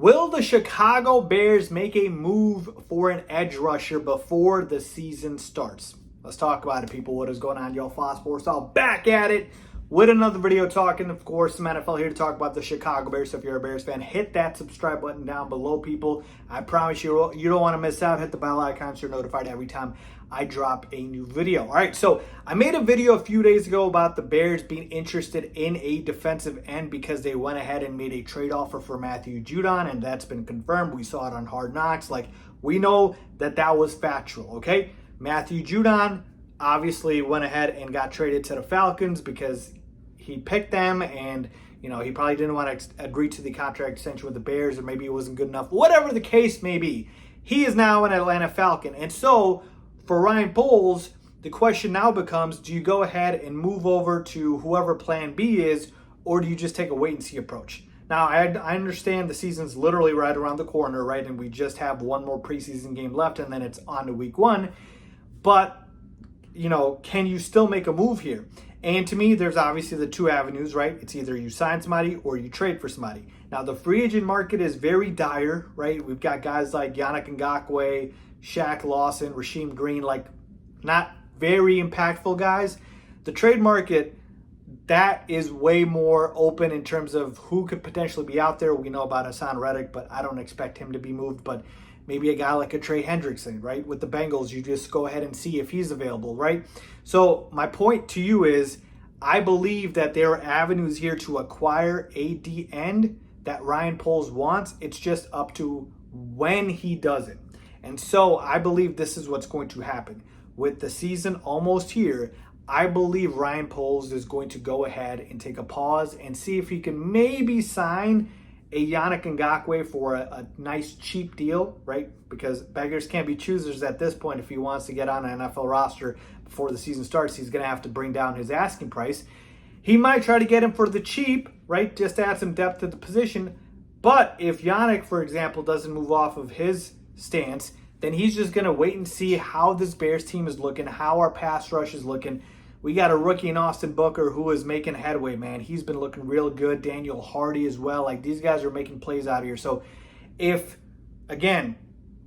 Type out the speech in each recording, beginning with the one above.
Will the Chicago Bears make a move for an edge rusher before the season starts? Let's talk about it, people. What is going on, y'all? Faiz Sports, all back at it with another video talking, of course, some NFL here to talk about the Chicago Bears. So if you're a Bears fan, hit that subscribe button down below, people. I promise you don't want to miss out. Hit the bell icon so you're notified every time I drop a new video. All right, so I made a video a few days ago about the Bears being interested in a defensive end because they went ahead and made a trade offer for Matthew Judon, and that's been confirmed. We saw it on Hard Knocks. Like, we know that was factual, okay? Matthew Judon obviously went ahead and got traded to the Falcons because he picked them, and he probably didn't want to agree to the contract extension with the Bears, or maybe it wasn't good enough. Whatever the case may be, he is now an Atlanta Falcon. And so for Ryan Poles, the question now becomes, do you go ahead and move over to whoever plan B is, or do you just take a wait-and-see approach? Now, I understand the season's literally right around the corner, right? And we just have one more preseason game left, and then it's on to week one. But, can you still make a move here? And to me, there's obviously the two avenues, right? It's either you sign somebody or you trade for somebody. Now, the free agent market is very dire, right? We've got guys like Yannick Ngakoue, Shaq Lawson, Rasheem Green, like not very impactful guys. The trade market, that is way more open in terms of who could potentially be out there. We know about Hassan Reddick, but I don't expect him to be moved. But maybe a guy like a Trey Hendrickson, right? With the Bengals, you just go ahead and see if he's available, right? So my point to you is, I believe that there are avenues here to acquire a D end that Ryan Poles wants. It's just up to when he does it. And so I believe this is what's going to happen. With the season almost here, I believe Ryan Poles is going to go ahead and take a pause and see if he can maybe sign a Yannick Ngakoue for a nice cheap deal, right? Because beggars can't be choosers at this point. If he wants to get on an NFL roster before the season starts, he's going to have to bring down his asking price. He might try to get him for the cheap, right? Just to add some depth to the position. But if Yannick, for example, doesn't move off of his stance, then he's just going to wait and see how this Bears team is looking, how our pass rush is looking. We got a rookie in Austin Booker who is making headway, man. He's been looking real good. Daniel Hardy as well. Like, these guys are making plays out here. So if, again,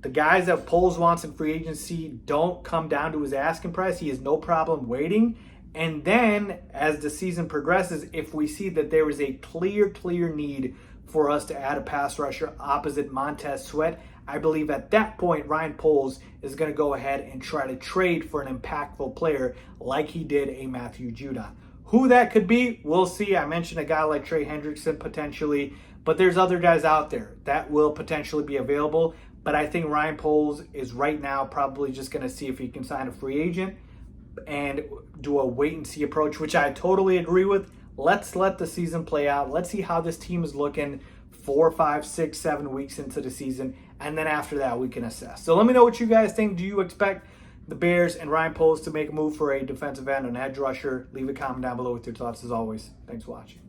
the guys that Poles wants in free agency don't come down to his asking price, he has no problem waiting. And then as the season progresses, if we see that there is a clear need for us to add a pass rusher opposite Montez Sweat, I believe at that point, Ryan Poles is going to go ahead and try to trade for an impactful player like he did a Matthew Judon. Who that could be, we'll see. I mentioned a guy like Trey Hendrickson potentially, but there's other guys out there that will potentially be available. But I think Ryan Poles is right now probably just going to see if he can sign a free agent and do a wait-and-see approach, which I totally agree with. Let's let the season play out. Let's see how this team is looking 4, 5, 6, 7 weeks into the season. And then after that, we can assess. So let me know what you guys think. Do you expect the Bears and Ryan Poles to make a move for a defensive end, an edge rusher? Leave a comment down below with your thoughts as always. Thanks for watching.